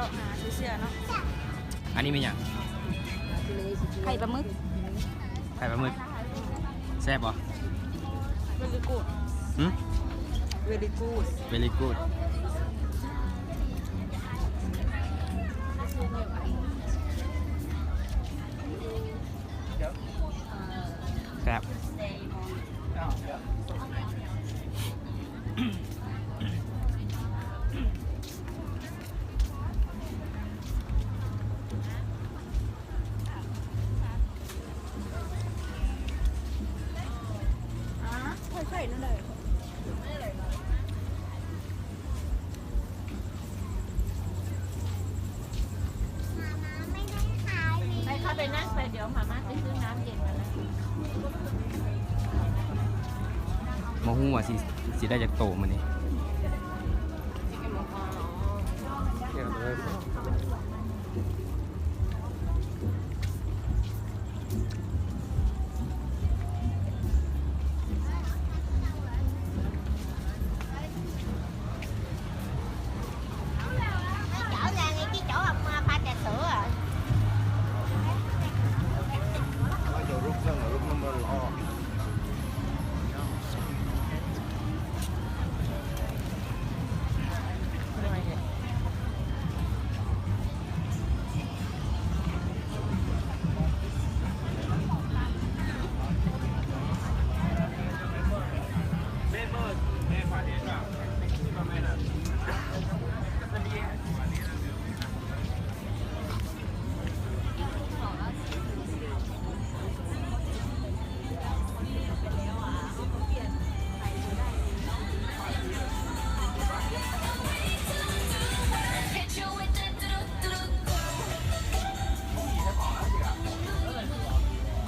เลาะหาซื้อเสื้อเนาะ อันนี้เป็นอย่าง ไข่ปลาหมึก ไข่ปลาหมึกแซ่บป่ะ เวลิกูด หืม เวลิกูด very good แซ่บไข่นั่นเลย ไปเข้าไปนั่งไปเดี๋ยวมาม่าไปซื้อน้ำเย็นมานะ มาหู้ว่าสิได้จากโตมันนี่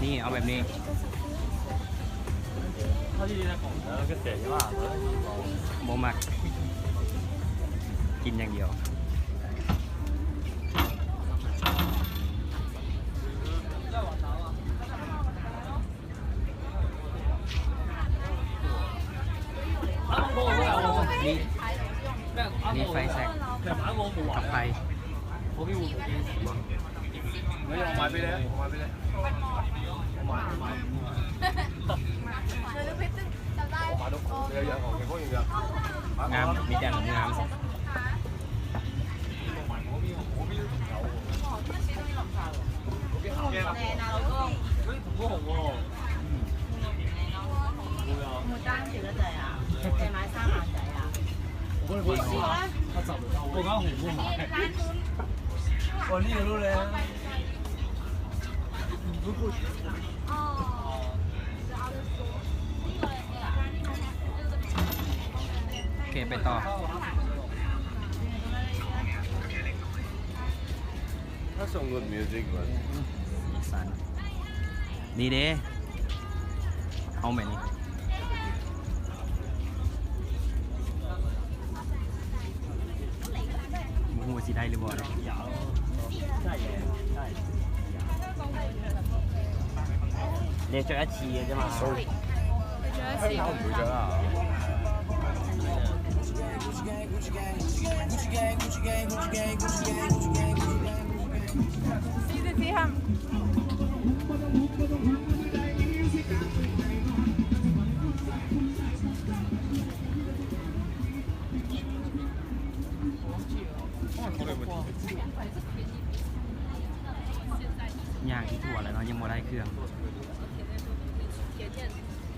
นี่เอาแบบนี้โมมักกินอย่างเดียวนี่ไฟแซกกับไฟไม่ยอมมาไปเลยมาไปเลยมาดูเยอะๆของเป็นพวกอย่างเดียว งามมีแต่งามหมูจ้าง几个仔啊？得买3码仔啊？我刚虎不买，我那个路嘞。 โอเคไปต่อ他送个 music 嘛，สันนี่เด้เอาแบบนี้มูหูสิได้หรือบ่เนาะเดี๋ยวจะอาชีจะมา收香港唔會咗啦。CCC ham ย่างที่ถั่วแล้วเนาะยังบ่ได้เครื่อง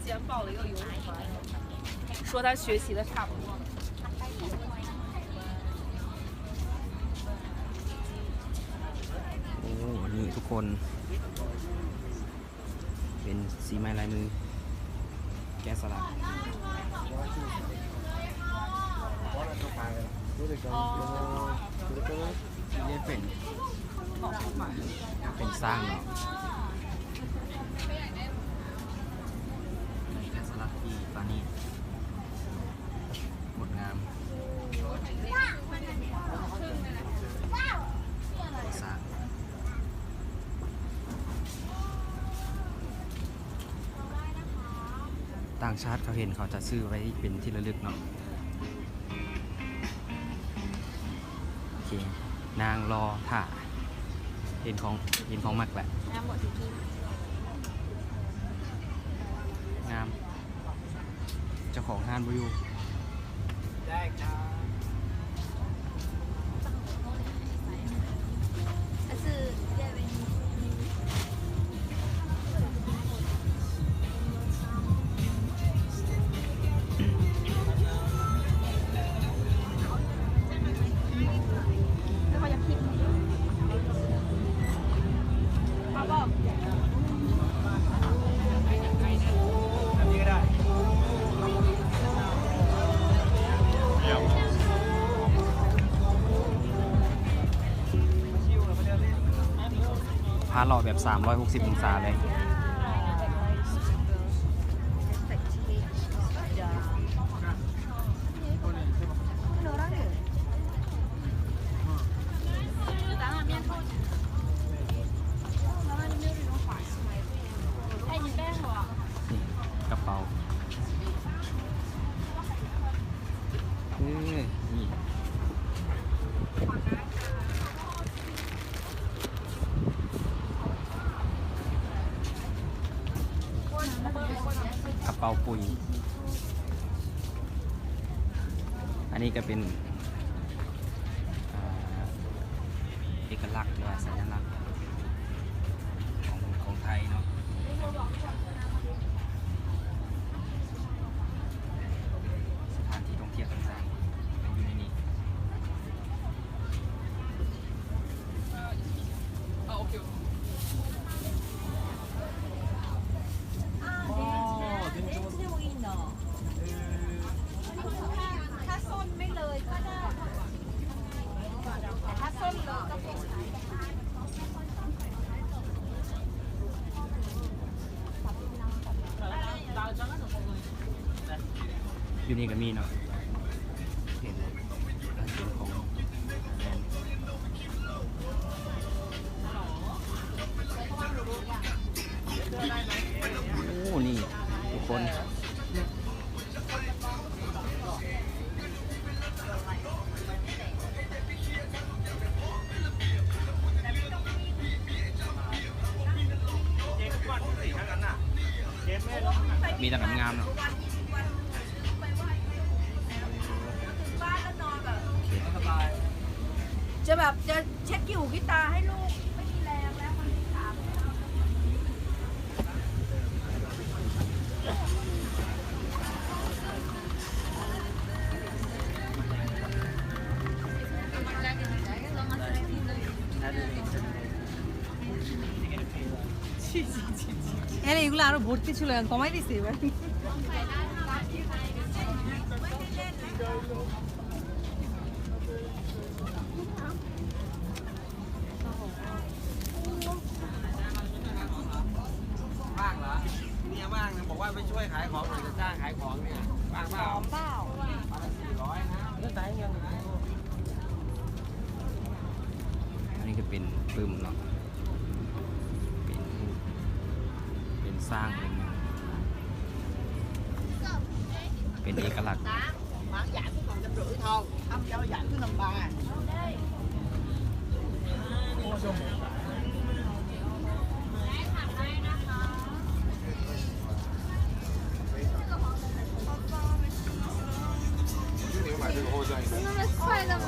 煎爆了一个油团，说他学习的差不多了。 โอ้นี่ทุกคน เป็นสีไม้ลายมือ แกะสลักนี่เป็นสร้างเนาะแกะสลักที่ปานีงดงามสร้างต่างชาติเขาเห็นเขาจะซื้อไว้เป็นที่ระลึกเนาะโอเค นางรอถ่าเห็นของมักแหละ น้ำหมดทุกที่ งามเจ้าของห้านบุยูได้ครับ 是这边。แล้วเขาจะพิมพ์มาบอก แบบนี้ก็ได้พาหล่อแบบ360องศาเลย นี่กระเป๋านี่กระเป๋าปุ๋ย อันนี้ก็เป็นเอกลักษณ์หรือว่าสัญลักษณ์ของไทยเนาะสถานที่ท่องเที่ยวต่างๆเป็นอยู่ในนี้ถ้าส้นไม่เลยก็ได้แต่ถ้าส้นเลยก็เป็น อยู่นี่ก็มีเนาะเห็นร้านเกมของแบรนด์โอ้นี่ทุกคนมีแต่งามๆเนาะจะแบบจะเช็ดกิ่วกีตาให้ลูกไม่มีแรงแล้วมันที่ถาม এগুলো আরো ভর্তি ছিল কমাই দিছি এবারว่างเหรอเนี่ยว่างนะบอกว่าไปช่วยขายของหรือจะจ้างขายของเนี่ยว่างเปล่าวันละ400นะเรื่องไหนเงินไหน อันนี้ก็เป็นปึ้มเนาะเป็นสร้างเป็นเอกลักษณ์ bán giảm cứ còn 150 thôi không cho giảm cứ 53 那么快的吗？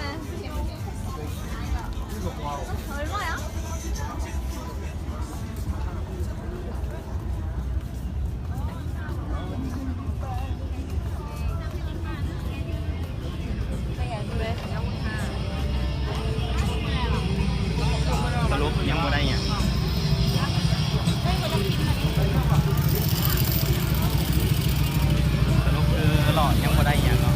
얼마야?สรุปยังบ่ได้เนี่ยสรุปคือหล่อยังบ่ได้อย่างเนาะ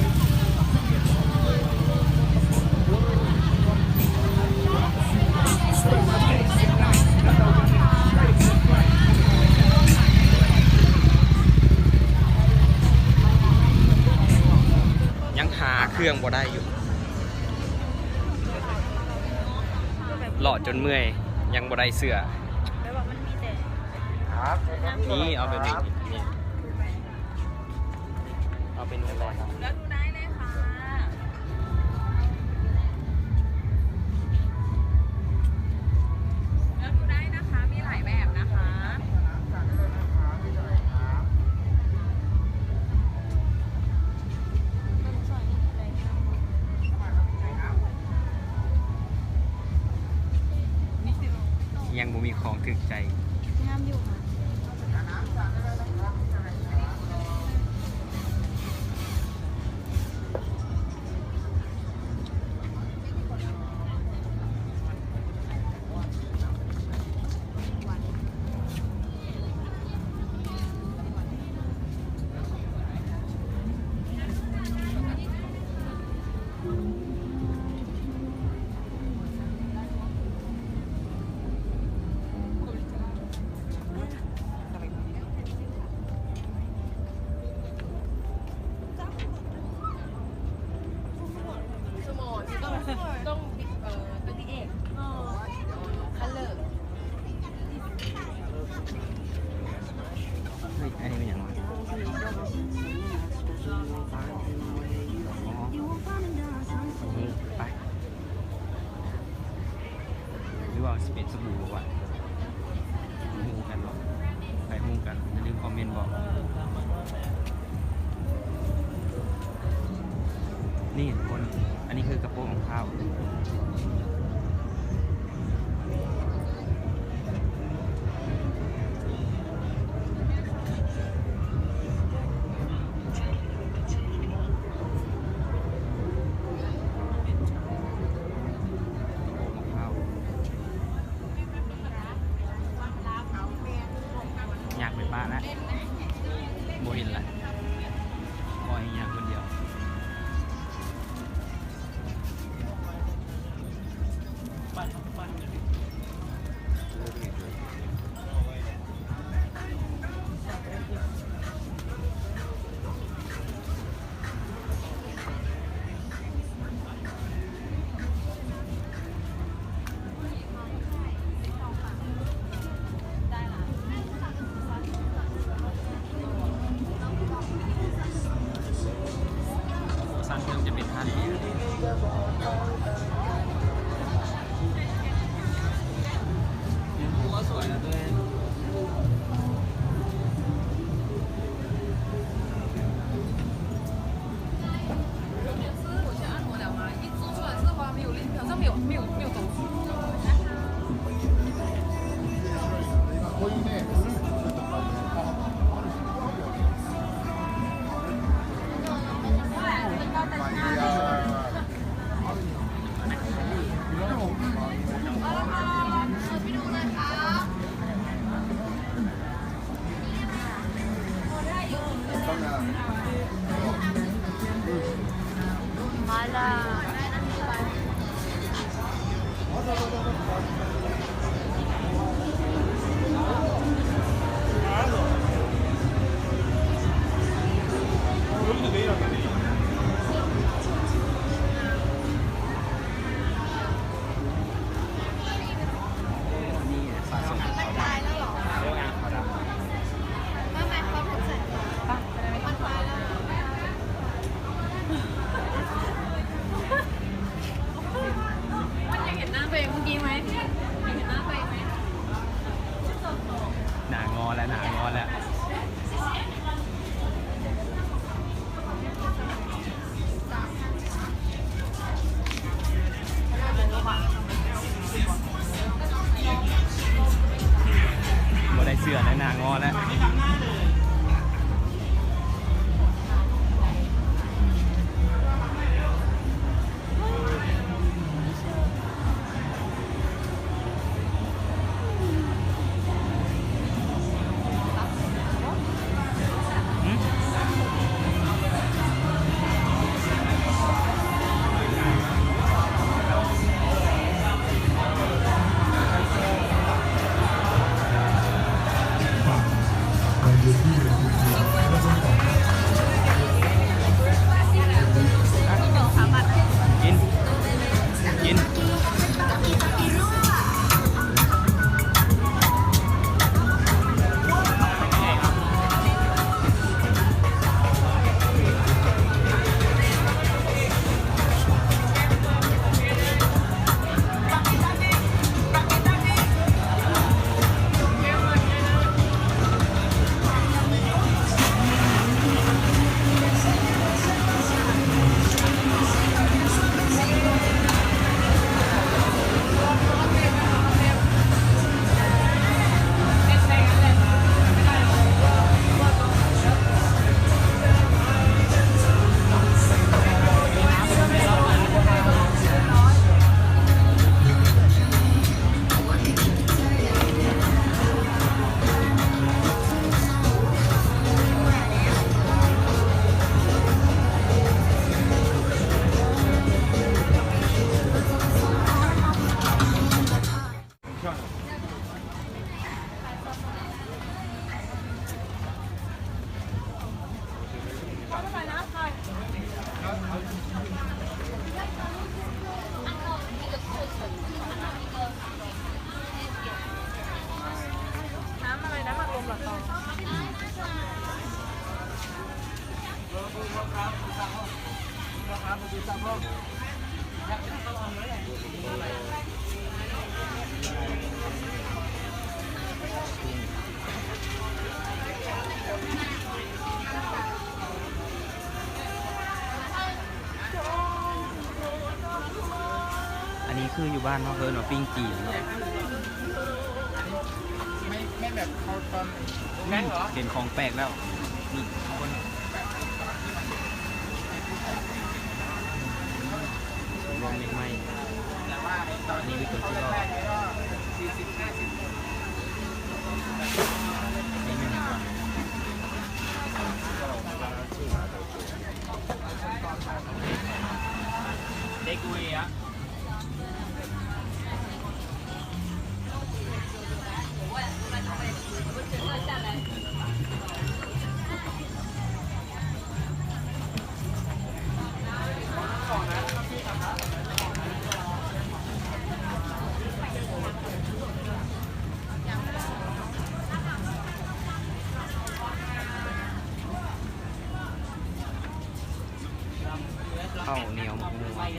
ยังหาเครื่องบ่ได้อยู่หล่อจนเมื่อยยังบ่ได้เสื้อ แล้วบอกมันมีแต่ ครับ นี่เอาแบบนี้นี่เอาเป็นอะไรครับ แล้วดูได้เลยค่ะ ยังบ่มีของถึกใจ งามอยู่ค่ะ ต้องเป็นที่เอกคัลเลอร์ เฮ้ยอันนี้เป็นอย่างไรอ๋อไปหรือว่าสเปซสบู่วะมูกันหรอไปมูกันอย่าลืมคอมเมนต์บอกนี่ทุกคนอันนี้คือกระโปรงของข้าวอยากเป็นบ้านแล้วโบเห็นละคอยอยากคนเดียวสั้นเพิ่มจะเป็นท่านเดียวตัวสวยนะตัวเอง我先按摩了吗？一租出来是花没有好像没有走出。มาละ นี่สะสมเขาดำเรื่องงานเขาดำ มาไหมเขาถึงเสร็จมันตายแล้ว มันยังเห็นหน้าตัวเองเมื่อกี้ไหมยังเห็นหน้าตัวเองไหม หนางอแล้วหนางอแล้วบ่ได้เสื้อแล้วหนางอแล้ว อันนี้คืออยู่บ้านเนาะเพิ่นว่าปิ้งจีนเนาะ ไม่แบบเขาตอนแน่นเหรอ เห็นของแปลกแล้วนี่คนรวมเมฆไหม แต่ว่าตอน นี่ นี้ คือคนที่รอ ก็40-50 นี่ไม่มีก่อน เด็กเวีย ข้าวเหนียวหมกม่วงแ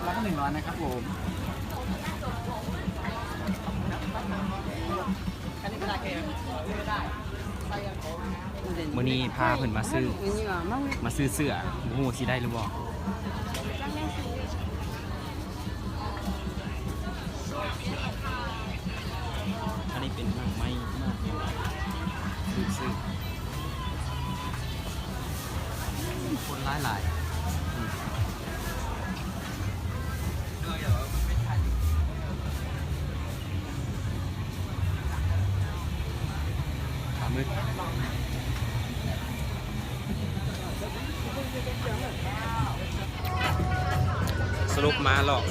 ล้วก็100นะครับผมอันนี้เป็นอะไรไม่ได้ มื้อนี้พาเพิ่นมาซื้อเสื้อบ่ฮู้สิได้หรือบ่อันนี้เป็นหนังไม้มากซื้อคนหลายๆขามืดสรุปมาหรอก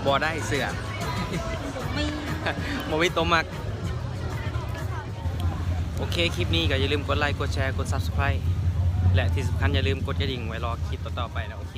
บอได้เสือโมวิโตมักโอเคคลิปนี้ก็อย่าลืมกดไลค์กดแชร์กด Subscribe และที่สำคัญอย่าลืมกดกระดิ่งไว้รอคลิปต่อๆไปนะโอเค